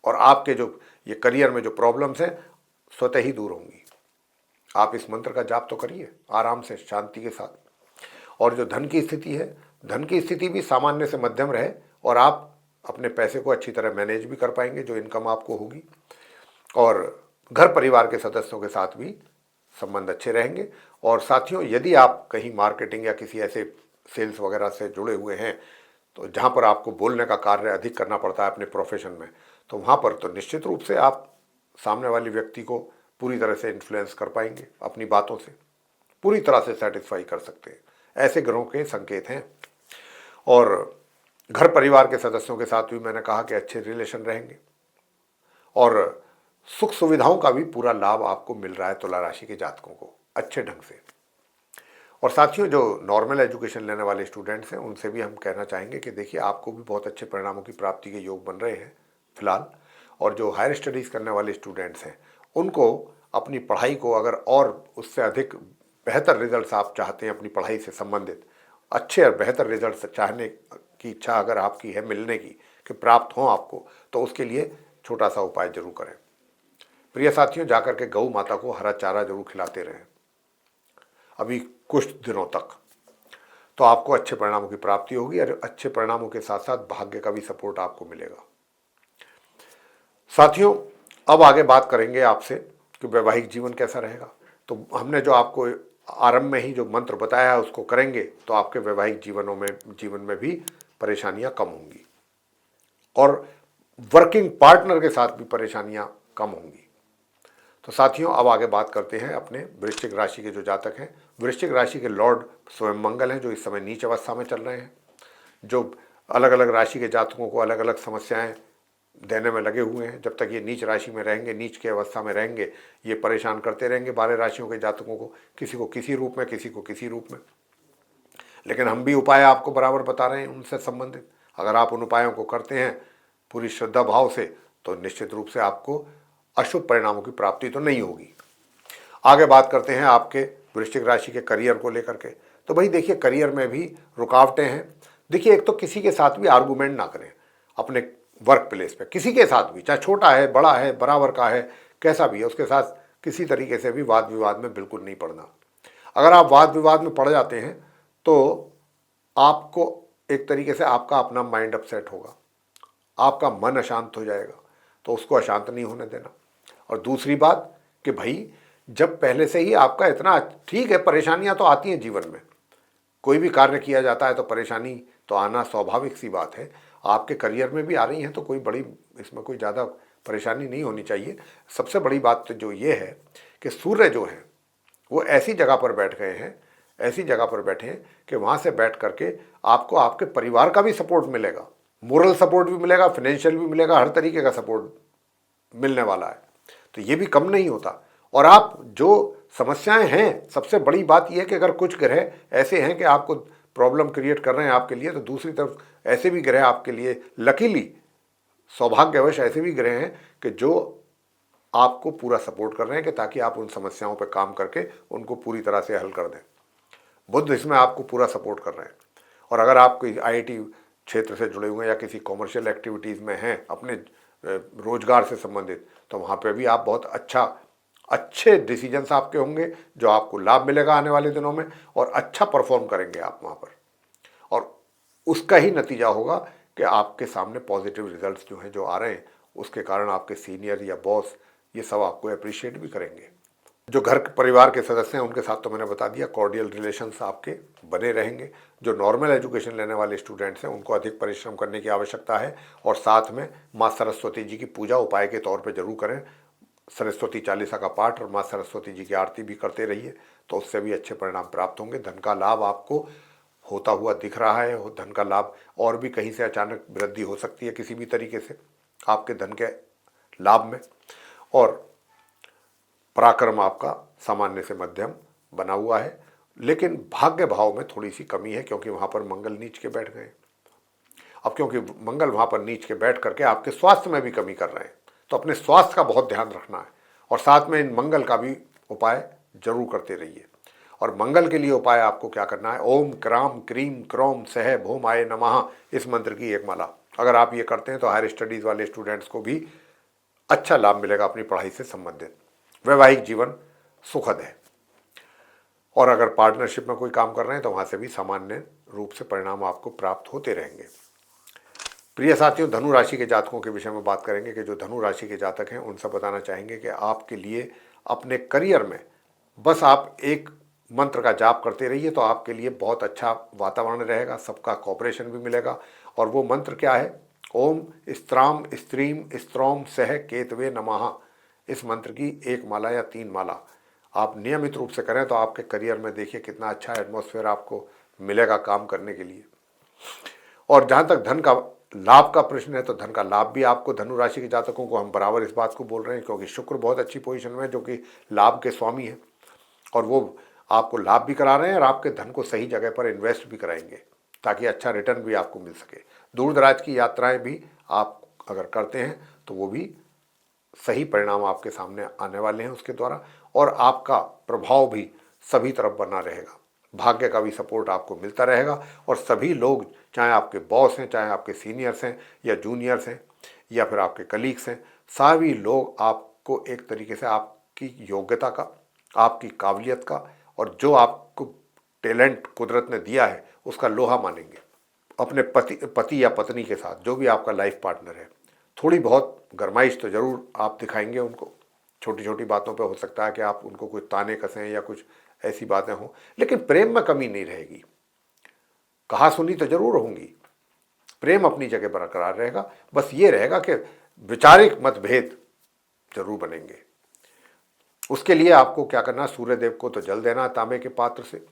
और आपके जो ये करियर में जो प्रॉब्लम्स हैं स्वतः ही दूर होंगी। आप इस मंत्र का जाप तो करिए आराम से, शांति के साथ। और जो धन की स्थिति है, धन की स्थिति भी सामान्य से मध्यम रहे, और आप अपने पैसे को अच्छी तरह मैनेज भी कर पाएंगे, जो इनकम आपको होगी। और घर परिवार के सदस्यों के साथ भी संबंध अच्छे रहेंगे। और साथियों, यदि आप कहीं मार्केटिंग या किसी ऐसे सेल्स वगैरह से जुड़े हुए हैं, तो जहाँ पर आपको बोलने का कार्य अधिक करना पड़ता है अपने प्रोफेशन में, तो वहाँ पर तो निश्चित रूप से आप सामने वाले व्यक्ति को पूरी तरह से इन्फ्लुएंस कर पाएंगे, अपनी बातों से पूरी तरह से सेटिस्फाई कर सकते हैं। ऐसे ग्रहों के संकेत हैं। और घर परिवार के सदस्यों के साथ भी मैंने कहा कि अच्छे रिलेशन रहेंगे, और सुख सुविधाओं का भी पूरा लाभ आपको मिल रहा है तुला राशि के जातकों को अच्छे ढंग से। और साथियों, जो नॉर्मल एजुकेशन लेने वाले स्टूडेंट्स हैं, उनसे भी हम कहना चाहेंगे कि देखिए, आपको भी बहुत अच्छे परिणामों की प्राप्ति के योग बन रहे हैं फिलहाल। और जो हायर स्टडीज़ करने वाले स्टूडेंट्स हैं, उनको अपनी पढ़ाई को अगर और उससे अधिक बेहतर रिजल्ट्स आप चाहते हैं, अपनी पढ़ाई से संबंधित अच्छे और बेहतर रिजल्ट्स चाहने की इच्छा अगर आपकी है मिलने की, कि प्राप्त हों आपको, तो उसके लिए छोटा सा उपाय जरूर करें। प्रिय साथियों, जाकर के गौ माता को हरा चारा जरूर खिलाते रहें अभी कुछ दिनों तक, तो आपको अच्छे परिणामों की प्राप्ति होगी, और अच्छे परिणामों के साथ साथ भाग्य का भी सपोर्ट आपको मिलेगा। साथियों, अब आगे बात करेंगे आपसे कि वैवाहिक जीवन कैसा रहेगा। तो हमने जो आपको आरंभ में ही जो मंत्र बताया है उसको करेंगे, तो आपके वैवाहिक जीवन में भी परेशानियां कम होंगी, और वर्किंग पार्टनर के साथ भी परेशानियां कम होंगी। तो साथियों, अब आगे बात करते हैं अपने वृश्चिक राशि के जो जातक हैं। वृश्चिक राशि के लॉर्ड स्वयं मंगल हैं, जो इस समय नीच अवस्था में चल रहे हैं, जो अलग अलग राशि के जातकों को अलग अलग समस्याएं देने में लगे हुए हैं। जब तक ये नीच राशि में रहेंगे, नीच की अवस्था में रहेंगे, ये परेशान करते रहेंगे 12 राशियों के जातकों को, किसी को किसी रूप में, किसी को किसी रूप में। लेकिन हम भी उपाय आपको बराबर बता रहे हैं उनसे संबंधित। अगर आप उन उपायों को करते हैं पूरी श्रद्धा भाव से, तो निश्चित रूप से आपको अशुभ परिणामों की प्राप्ति तो नहीं होगी। आगे बात करते हैं आपके वृश्चिक राशि के करियर को लेकर के। तो भाई देखिए, करियर में भी रुकावटें हैं। देखिए, एक तो किसी के साथ भी आर्गूमेंट ना करें अपने वर्क प्लेस पे, किसी के साथ भी, चाहे छोटा है बड़ा है बराबर का है कैसा भी है, उसके साथ किसी तरीके से भी वाद विवाद में बिल्कुल नहीं पड़ना। अगर आप वाद विवाद में पड़ जाते हैं तो आपको एक तरीके से आपका अपना माइंड अपसेट होगा, आपका मन अशांत हो जाएगा, तो उसको अशांत नहीं होने देना। और दूसरी बात कि भाई, जब पहले से ही आपका इतना, ठीक है परेशानियां तो आती हैं जीवन में, कोई भी कार्य किया जाता है तो परेशानी तो आना स्वाभाविक सी बात है। आपके करियर में भी आ रही हैं, तो कोई बड़ी इसमें कोई ज़्यादा परेशानी नहीं होनी चाहिए। सबसे बड़ी बात तो जो ये है कि सूर्य जो है वो ऐसी जगह पर बैठ गए हैं, ऐसी जगह पर बैठे हैं कि वहाँ से बैठ करके आपको आपके परिवार का भी सपोर्ट मिलेगा, मोरल सपोर्ट भी मिलेगा, फाइनेंशियल भी मिलेगा, हर तरीके का सपोर्ट मिलने वाला है। तो ये भी कम नहीं होता। और आप जो समस्याएं हैं, सबसे बड़ी बात यह है कि अगर कुछ ग्रह ऐसे हैं कि आपको प्रॉब्लम क्रिएट कर रहे हैं आपके लिए, तो दूसरी तरफ ऐसे भी ग्रह आपके लिए लकीली, सौभाग्यवश ऐसे भी ग्रह हैं कि जो आपको पूरा सपोर्ट कर रहे हैं कि ताकि आप उन समस्याओं पर काम करके उनको पूरी तरह से हल कर दें। बुध इसमें आपको पूरा सपोर्ट कर रहे हैं। और अगर आप कोई आईटी क्षेत्र से जुड़े हुए हैं या किसी कॉमर्शियल एक्टिविटीज़ में हैं अपने रोजगार से संबंधित, तो वहाँ पे भी आप बहुत अच्छे डिसीजंस आपके होंगे, जो आपको लाभ मिलेगा आने वाले दिनों में, और अच्छा परफॉर्म करेंगे आप वहाँ पर। और उसका ही नतीजा होगा कि आपके सामने पॉजिटिव रिजल्ट्स जो हैं जो आ रहे हैं, उसके कारण आपके सीनियर या बॉस ये सब आपको अप्रिशिएट भी करेंगे। जो घर परिवार के सदस्य हैं उनके साथ तो मैंने बता दिया, कॉर्डियल रिलेशंस आपके बने रहेंगे। जो नॉर्मल एजुकेशन लेने वाले स्टूडेंट्स हैं उनको अधिक परिश्रम करने की आवश्यकता है, और साथ में माँ सरस्वती जी की पूजा उपाय के तौर पर जरूर करें। सरस्वती चालीसा का पाठ और माँ सरस्वती जी की आरती भी करते रहिए, तो उससे भी अच्छे परिणाम प्राप्त होंगे। धन का लाभ आपको होता हुआ दिख रहा है, धन का लाभ और भी कहीं से अचानक वृद्धि हो सकती है किसी भी तरीके से आपके धन के लाभ में। और पराक्रम आपका सामान्य से मध्यम बना हुआ है, लेकिन भाग्य भाव में थोड़ी सी कमी है, क्योंकि वहाँ पर मंगल नीच के बैठ गए। अब क्योंकि मंगल वहाँ पर नीच के बैठ करके आपके स्वास्थ्य में भी कमी कर रहे हैं, तो अपने स्वास्थ्य का बहुत ध्यान रखना है, और साथ में इन मंगल का भी उपाय जरूर करते रहिए। और मंगल के लिए उपाय आपको क्या करना है, ओम क्राम क्रीम क्रोम सह भौमाय नमः, इस मंत्र की एक माला अगर आप ये करते हैं तो हायर स्टडीज़ वाले स्टूडेंट्स को भी अच्छा लाभ मिलेगा अपनी पढ़ाई से संबंधित। वैवाहिक जीवन सुखद है, और अगर पार्टनरशिप में कोई काम कर रहे हैं तो वहाँ से भी सामान्य रूप से परिणाम आपको प्राप्त होते रहेंगे। प्रिय साथियों, धनु राशि के जातकों के विषय में बात करेंगे कि जो धनु राशि के जातक हैं उनसे बताना चाहेंगे कि आपके लिए अपने करियर में बस आप एक मंत्र का जाप करते रहिए तो आपके लिए बहुत अच्छा वातावरण रहेगा, सबका कॉपरेशन भी मिलेगा। और वो मंत्र क्या है, ओम स्त्राम स्त्रीम स्त्रौम सह केतवे नमः। इस मंत्र की एक माला या 3 माला आप नियमित रूप से करें तो आपके करियर में देखिए कितना अच्छा एटमॉस्फेयर आपको मिलेगा काम करने के लिए। और जहाँ तक धन का लाभ का प्रश्न है, तो धन का लाभ भी आपको धनु राशि के जातकों को हम बराबर इस बात को बोल रहे हैं, क्योंकि शुक्र बहुत अच्छी पोजीशन में है जो कि लाभ के स्वामी है, और वो आपको लाभ भी करा रहे हैं और आपके धन को सही जगह पर इन्वेस्ट भी कराएंगे ताकि अच्छा रिटर्न भी आपको मिल सके। दूर दराज की यात्राएं भी आप अगर करते हैं तो वो भी सही परिणाम आपके सामने आने वाले हैं उसके द्वारा, और आपका प्रभाव भी सभी तरफ बना रहेगा। भाग्य का भी सपोर्ट आपको मिलता रहेगा, और सभी लोग, चाहे आपके बॉस हैं, चाहे आपके सीनियर्स हैं या जूनियर्स हैं या फिर आपके कलीग्स हैं, सभी लोग आपको एक तरीके से आपकी योग्यता का, आपकी काबिलियत का और जो आपको टैलेंट कुदरत ने दिया है उसका लोहा मानेंगे। अपने पति या पत्नी के साथ जो भी आपका लाइफ पार्टनर है, थोड़ी बहुत गरमाइश तो ज़रूर आप दिखाएंगे उनको। छोटी छोटी बातों पे हो सकता है कि आप उनको कुछ ताने कसें या कुछ ऐसी बातें हों, लेकिन प्रेम में कमी नहीं रहेगी। कहा सुनी तो जरूर होंगी, प्रेम अपनी जगह बरकरार रहेगा। बस ये रहेगा कि वैचारिक मतभेद जरूर बनेंगे। उसके लिए आपको क्या करना, सूर्य देव को तो जल देना तांबे के पात्र से,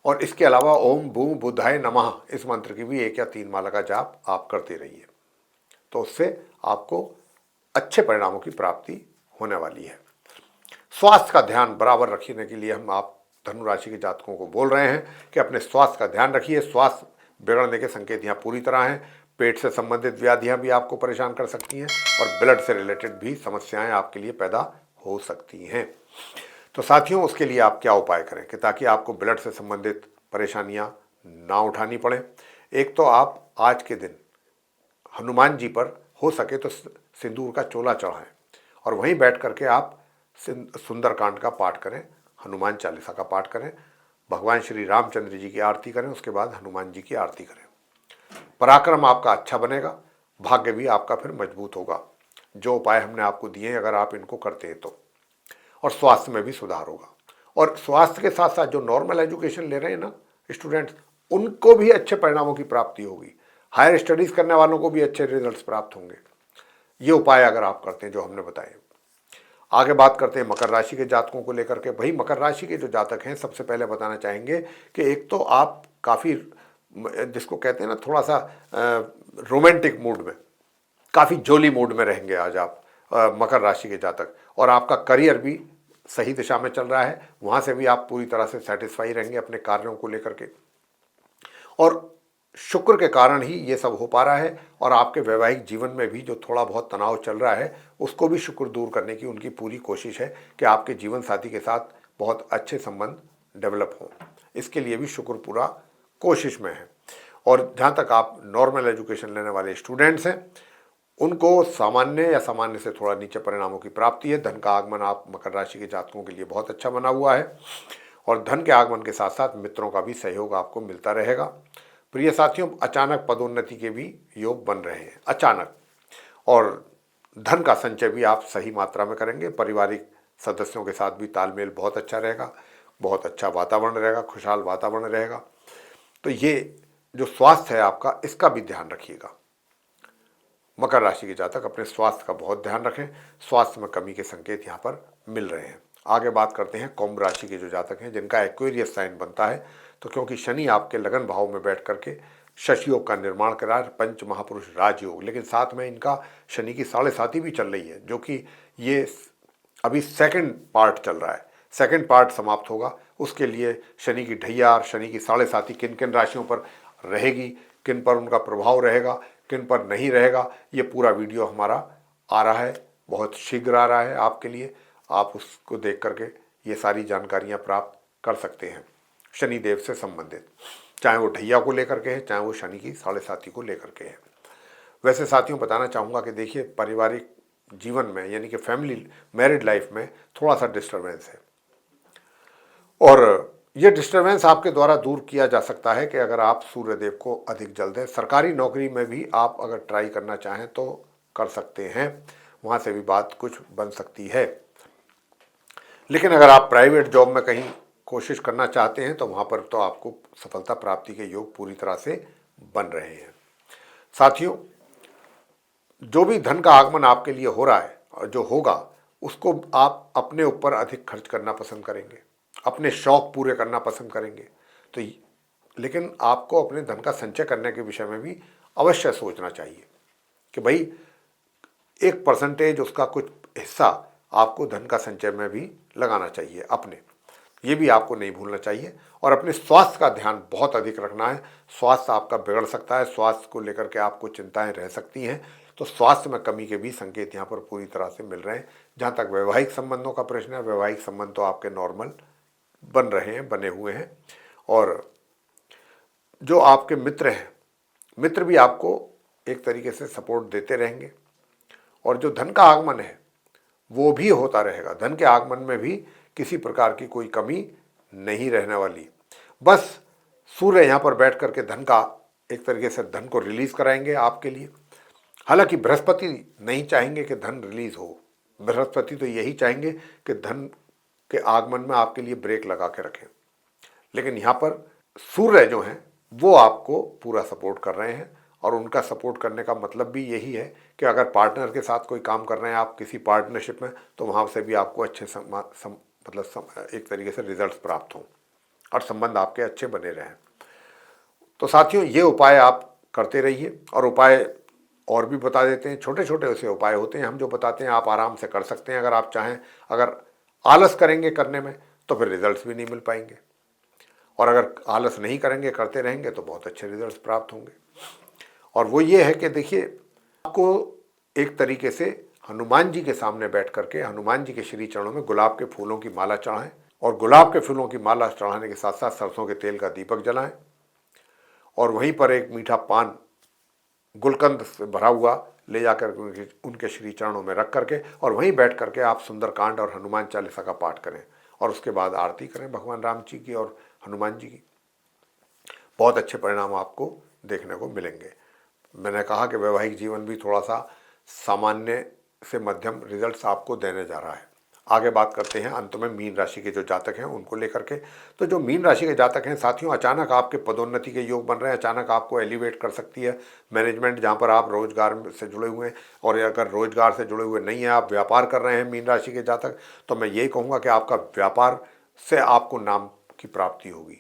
और इसके अलावा ओम भूम बुधाय नमः इस मंत्र की भी 1 या 3 माला का जाप आप करते रहिए, तो उससे आपको अच्छे परिणामों की प्राप्ति होने वाली है। स्वास्थ्य का ध्यान बराबर रखने के लिए हम आप धनु राशि के जातकों को बोल रहे हैं कि अपने स्वास्थ्य का ध्यान रखिए। स्वास्थ्य बिगड़ने के संकेत यहाँ पूरी तरह हैं। पेट से संबंधित व्याधियाँ भी आपको परेशान कर सकती हैं, और ब्लड से रिलेटेड भी समस्याएं आपके लिए पैदा हो सकती हैं। तो साथियों, उसके लिए आप क्या उपाय करें कि ताकि आपको ब्लड से संबंधित परेशानियां ना उठानी पड़े। एक तो आप आज के दिन हनुमान जी पर हो सके तो सिंदूर का चोला चढ़ाएं, और वहीं बैठ करके आप सुंदरकांड का पाठ करें, हनुमान चालीसा का पाठ करें, भगवान श्री रामचंद्र जी की आरती करें, उसके बाद हनुमान जी की आरती करें। पराक्रम आपका अच्छा बनेगा, भाग्य भी आपका फिर मजबूत होगा। जो उपाय हमने आपको दिए हैं अगर आप इनको करते हैं तो, और स्वास्थ्य में भी सुधार होगा। और स्वास्थ्य के साथ साथ जो नॉर्मल एजुकेशन ले रहे हैं ना स्टूडेंट्स, उनको भी अच्छे परिणामों की प्राप्ति होगी। हायर स्टडीज़ करने वालों को भी अच्छे रिजल्ट्स प्राप्त होंगे, ये उपाय अगर आप करते हैं जो हमने बताए। आगे बात करते हैं मकर राशि के जातकों को लेकर के। भाई, मकर राशि के जो जातक हैं, सबसे पहले बताना चाहेंगे कि एक तो आप काफ़ी, जिसको कहते हैं ना, थोड़ा सा रोमांटिक मूड में, काफ़ी जोली मूड में रहेंगे आज आप मकर राशि के जातक, और आपका करियर भी सही दिशा में चल रहा है, वहाँ से भी आप पूरी तरह से सेटिस्फाई रहेंगे अपने कार्यों को लेकर के। और शुक्र के कारण ही ये सब हो पा रहा है, और आपके वैवाहिक जीवन में भी जो थोड़ा बहुत तनाव चल रहा है उसको भी शुक्र दूर करने की उनकी पूरी कोशिश है कि आपके जीवन साथी के साथ बहुत अच्छे संबंध डेवलप हों। इसके लिए भी शुक्र पूरा कोशिश में है। और जहाँ तक आप नॉर्मल एजुकेशन लेने वाले स्टूडेंट्स हैं, उनको सामान्य या सामान्य से थोड़ा नीचे परिणामों की प्राप्ति है। धन का आगमन आप मकर राशि के जातकों के लिए बहुत अच्छा बना हुआ है, और धन के आगमन के साथ साथ मित्रों का भी सहयोग आपको मिलता रहेगा। प्रिय साथियों, अचानक पदोन्नति के भी योग बन रहे हैं, अचानक। और धन का संचय भी आप सही मात्रा में करेंगे। पारिवारिक सदस्यों के साथ भी तालमेल बहुत अच्छा रहेगा, बहुत अच्छा वातावरण रहेगा, खुशहाल वातावरण रहेगा। तो ये जो स्वास्थ्य है आपका, इसका भी ध्यान रखिएगा। मकर राशि के जातक अपने स्वास्थ्य का बहुत ध्यान रखें। स्वास्थ्य में कमी के संकेत यहाँ पर मिल रहे हैं। आगे बात करते हैं कुंभ राशि के जो जातक हैं, जिनका एक्वेरियस साइन बनता है। तो क्योंकि शनि आपके लगन भाव में बैठ करके शश योग का निर्माण करा है, पंच महापुरुष राजयोग, लेकिन साथ में इनका शनि की 7.5 भी चल रही है, जो कि ये अभी सेकंड पार्ट चल रहा है। सेकंड पार्ट समाप्त होगा, उसके लिए शनि की ढैया और शनि की 7.5 किन किन राशियों पर रहेगी, किन पर उनका प्रभाव रहेगा, किन पर नहीं रहेगा, ये पूरा वीडियो हमारा आ रहा है, बहुत शीघ्र आ रहा है आपके लिए। आप उसको देख करके ये सारी जानकारियाँ प्राप्त कर सकते हैं शनिदेव से संबंधित, चाहे वो ढैया को लेकर के है, चाहे वो शनि की 7.5 को लेकर के है। वैसे साथियों, बताना चाहूँगा कि देखिए, पारिवारिक जीवन में यानी कि फैमिली मैरिड लाइफ में थोड़ा सा डिस्टर्बेंस है, और ये डिस्टर्बेंस आपके द्वारा दूर किया जा सकता है कि अगर आप सूर्यदेव को अधिक जल दें। सरकारी नौकरी में भी आप अगर ट्राई करना चाहें तो कर सकते हैं, वहाँ से भी बात कुछ बन सकती है। लेकिन अगर आप प्राइवेट जॉब में कहीं कोशिश करना चाहते हैं तो वहाँ पर तो आपको सफलता प्राप्ति के योग पूरी तरह से बन रहे हैं। साथियों, जो भी धन का आगमन आपके लिए हो रहा है और जो होगा, उसको आप अपने ऊपर अधिक खर्च करना पसंद करेंगे, अपने शौक पूरे करना पसंद करेंगे। तो लेकिन आपको अपने धन का संचय करने के विषय में भी अवश्य सोचना चाहिए कि भाई 1% उसका कुछ हिस्सा आपको धन का संचय में भी लगाना चाहिए अपने, ये भी आपको नहीं भूलना चाहिए। और अपने स्वास्थ्य का ध्यान बहुत अधिक रखना है। स्वास्थ्य आपका बिगड़ सकता है, स्वास्थ्य को लेकर के आपको चिंताएं रह सकती हैं। तो स्वास्थ्य में कमी के भी संकेत यहाँ पर पूरी तरह से मिल रहे हैं। जहाँ तक वैवाहिक संबंधों का प्रश्न है, वैवाहिक संबंध तो आपके नॉर्मल बन रहे हैं, बने हुए हैं। और जो आपके मित्र हैं, मित्र भी आपको एक तरीके से सपोर्ट देते रहेंगे। और जो धन का आगमन है वो भी होता रहेगा। धन के आगमन में भी किसी प्रकार की कोई कमी नहीं रहने वाली। बस सूर्य यहाँ पर बैठ करके धन का एक तरीके से धन को रिलीज कराएंगे आपके लिए। हालांकि बृहस्पति नहीं चाहेंगे कि धन रिलीज हो, बृहस्पति तो यही चाहेंगे कि धन के आगमन में आपके लिए ब्रेक लगा के रखें। लेकिन यहाँ पर सूर्य जो हैं वो आपको पूरा सपोर्ट कर रहे हैं, और उनका सपोर्ट करने का मतलब भी यही है कि अगर पार्टनर के साथ कोई काम कर रहे हैं आप किसी पार्टनरशिप में, तो वहाँ से भी आपको अच्छे एक तरीके से रिजल्ट्स प्राप्त हों और संबंध आपके अच्छे बने रहें। तो साथियों, ये उपाय आप करते रहिए। और उपाय और भी बता देते हैं, छोटे छोटे ऐसे उपाय होते हैं हम जो बताते हैं, आप आराम से कर सकते हैं अगर आप चाहें। अगर आलस करेंगे करने में तो फिर रिजल्ट्स भी नहीं मिल पाएंगे, और अगर आलस नहीं करेंगे, करते रहेंगे, तो बहुत अच्छे रिजल्ट्स प्राप्त होंगे। और वो ये है कि देखिए, आपको एक तरीके से हनुमान जी के सामने बैठ करके हनुमान जी के श्री चरणों में गुलाब के फूलों की माला चढ़ाएं, और गुलाब के फूलों की माला चढ़ाने के साथ साथ सरसों के तेल का दीपक जलाएं, और वहीं पर एक मीठा पान गुलकंद से भरा हुआ ले जाकर उनके श्री चरणों में रख करके, और वहीं बैठ करके आप सुंदरकांड और हनुमान चालीसा का पाठ करें, और उसके बाद आरती करें भगवान राम जी की और हनुमान जी की। बहुत अच्छे परिणाम आपको देखने को मिलेंगे। मैंने कहा कि वैवाहिक जीवन भी थोड़ा सा सामान्य से मध्यम रिजल्ट्स आपको देने जा रहा है। आगे बात करते हैं अंत में मीन राशि के जो जातक हैं उनको लेकर के। तो जो मीन राशि के जातक हैं साथियों, अचानक आपके पदोन्नति के योग बन रहे हैं, अचानक आपको एलिवेट कर सकती है मैनेजमेंट, जहाँ पर आप रोजगार से जुड़े हुए हैं। और अगर रोजगार से जुड़े हुए नहीं हैं, आप व्यापार कर रहे हैं मीन राशि के जातक, तो मैं यही कहूँगा कि आपका व्यापार से आपको नाम की प्राप्ति होगी।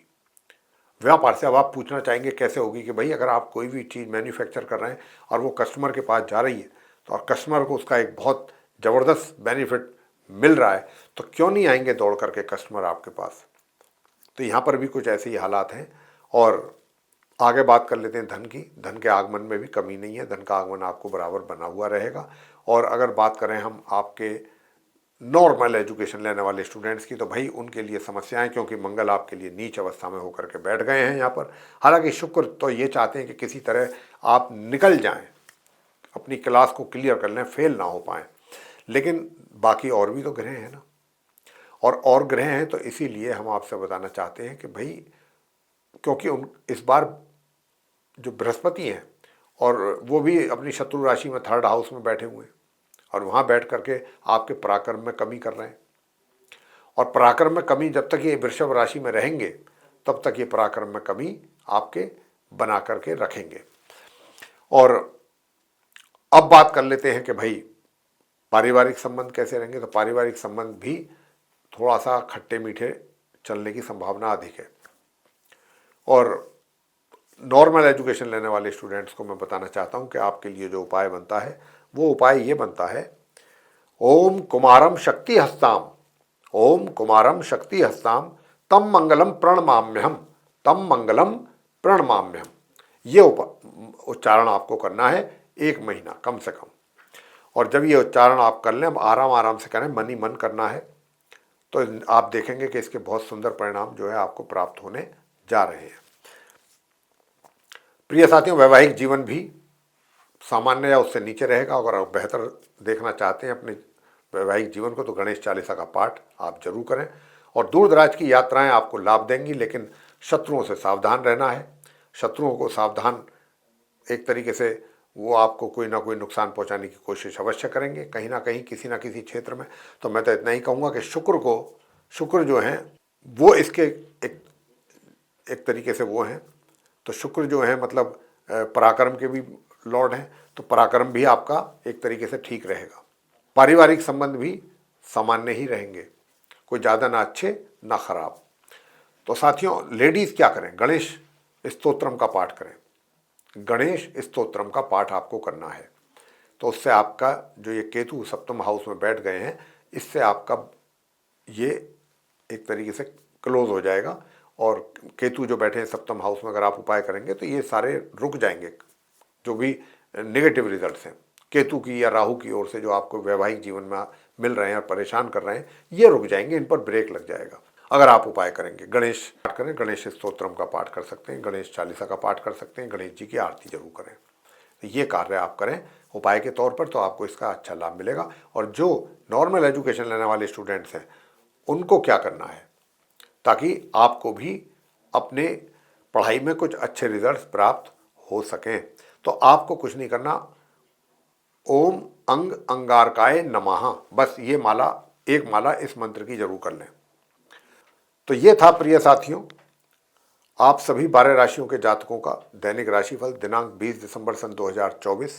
व्यापार से अब आप पूछना चाहेंगे कैसे होगी, कि भाई अगर आप कोई भी चीज़ मैन्युफैक्चर कर रहे हैं और वो कस्टमर के पास जा रही है, तो और कस्टमर को उसका एक बहुत ज़बरदस्त बेनिफिट मिल रहा है, तो क्यों नहीं आएंगे दौड़ करके कस्टमर आपके पास। तो यहाँ पर भी कुछ ऐसे ही हालात हैं। और आगे बात कर लेते हैं धन की। धन के आगमन में भी कमी नहीं है, धन का आगमन आपको बराबर बना हुआ रहेगा। और अगर बात करें हम आपके नॉर्मल एजुकेशन लेने वाले स्टूडेंट्स की, तो भाई उनके लिए समस्याएं, क्योंकि मंगल आपके लिए नीच अवस्था में होकर के बैठ गए हैं यहाँ पर। हालांकि शुक्र तो ये चाहते हैं कि किसी तरह आप निकल जाएं, अपनी क्लास को क्लियर कर लें, फेल ना हो पाएं। लेकिन बाकी और भी तो ग्रह हैं ना, और ग्रह हैं, तो इसीलिए हम आपसे बताना चाहते हैं कि भाई, क्योंकि इस बार जो बृहस्पति हैं और वो भी अपनी शत्रु राशि में 3rd हाउस में बैठे हुए हैं और वहाँ बैठ करके आपके पराक्रम में कमी कर रहे हैं। और पराक्रम में कमी जब तक ये वृषभ राशि में रहेंगे तब तक ये पराक्रम में कमी आपके बना करके रखेंगे। और अब बात कर लेते हैं कि भाई पारिवारिक संबंध कैसे रहेंगे। तो पारिवारिक संबंध भी थोड़ा सा खट्टे मीठे चलने की संभावना अधिक है। और नॉर्मल एजुकेशन लेने वाले स्टूडेंट्स को मैं बताना चाहता हूं कि आपके लिए जो उपाय बनता है वो उपाय ये बनता है, ओम कुमारम शक्ति हस्ताम, ओम कुमारम शक्ति हस्ताम तम मंगलम प्रणमाम्यहम, तम मंगलम प्रणमाम्यहम। ये उच्चारण आपको करना है 1 महीना कम से कम। और जब ये उच्चारण आप कर लें, अब आराम आराम से करें, मन ही मन करना है, तो आप देखेंगे कि इसके बहुत सुंदर परिणाम जो है आपको प्राप्त होने जा रहे हैं। प्रिय साथियों, वैवाहिक जीवन भी सामान्य या उससे नीचे रहेगा। अगर आप बेहतर देखना चाहते हैं अपने वैवाहिक जीवन को तो गणेश चालीसा का पाठ आप जरूर करें। और दूर दराज की यात्राएं आपको लाभ देंगी, लेकिन शत्रुओं से सावधान रहना है। शत्रुओं को सावधान, एक तरीके से वो आपको कोई ना कोई नुकसान पहुंचाने की कोशिश अवश्य करेंगे कहीं ना कहीं, किसी ना किसी क्षेत्र में। तो मैं तो इतना ही कहूँगा कि शुक्र जो हैं वो इसके एक तरीके से वो हैं। तो शुक्र जो है मतलब पराक्रम के भी लॉर्ड हैं, तो पराक्रम भी आपका एक तरीके से ठीक रहेगा। पारिवारिक संबंध भी सामान्य ही रहेंगे, कोई ज़्यादा ना अच्छे ना खराब। तो साथियों, लेडीज़ क्या करें, गणेश स्तोत्रम का पाठ करें। गणेश स्तोत्रम का पाठ आपको करना है। तो उससे आपका जो ये केतु 7th हाउस में बैठ गए हैं, इससे आपका ये एक तरीके से क्लोज हो जाएगा। और केतु जो बैठे हैं 7th हाउस में, अगर आप उपाय करेंगे तो ये सारे रुक जाएंगे, जो भी नेगेटिव रिजल्ट्स हैं केतु की या राहु की ओर से जो आपको वैवाहिक जीवन में मिल रहे हैं और परेशान कर रहे हैं, ये रुक जाएंगे, इन पर ब्रेक लग जाएगा अगर आप उपाय करेंगे। गणेश पाठ करें, गणेश स्तोत्रम का पाठ कर सकते हैं, गणेश चालीसा का पाठ कर सकते हैं, गणेश जी की आरती जरूर करें। तो ये कार्य आप करें उपाय के तौर पर, तो आपको इसका अच्छा लाभ मिलेगा। और जो नॉर्मल एजुकेशन लेने वाले स्टूडेंट्स हैं उनको क्या करना है, ताकि आपको भी अपने पढ़ाई में कुछ अच्छे रिजल्ट्स प्राप्त हो सकें, तो आपको कुछ नहीं करना, ओम अंग अंगारकाय नमः, बस ये माला, एक माला इस मंत्र की जरूर कर लें। तो ये था प्रिय साथियों आप सभी 12 राशियों के जातकों का दैनिक राशिफल दिनांक 20 दिसंबर सन 2024,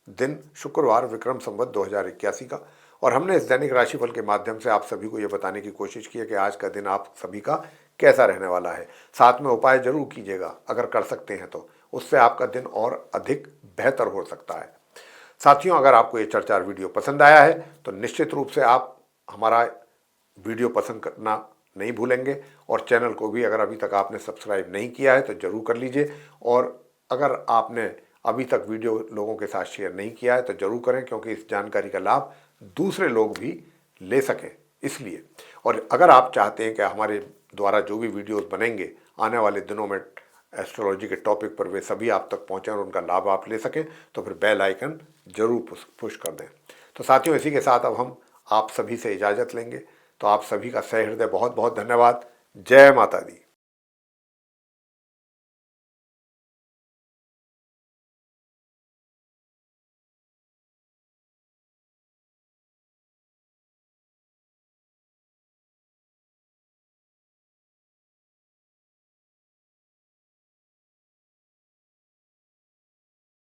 दिन शुक्रवार, विक्रम संवत 2081 का। और हमने इस दैनिक राशिफल के माध्यम से आप सभी को ये बताने की कोशिश की है कि आज का दिन आप सभी का कैसा रहने वाला है। साथ में उपाय जरूर कीजिएगा अगर कर सकते हैं तो, उससे आपका दिन और अधिक बेहतर हो सकता है। साथियों, अगर आपको ये चर्चा वीडियो पसंद आया है तो निश्चित रूप से आप हमारा वीडियो पसंद करना नहीं भूलेंगे। और चैनल को भी अगर अभी तक आपने सब्सक्राइब नहीं किया है तो ज़रूर कर लीजिए। और अगर आपने अभी तक वीडियो लोगों के साथ शेयर नहीं किया है तो ज़रूर करें, क्योंकि इस जानकारी का लाभ दूसरे लोग भी ले सकें इसलिए। और अगर आप चाहते हैं कि हमारे द्वारा जो भी वीडियोस बनेंगे आने वाले दिनों में एस्ट्रोलॉजी के टॉपिक पर, वे सभी आप तक पहुँचें और उनका लाभ आप ले सकें, तो फिर बेल आइकन जरूर पुश कर दें। तो साथियों, इसी के साथ अब हम आप सभी से इजाज़त लेंगे। तो आप सभी का सहृदय बहुत बहुत धन्यवाद। जय माता दी।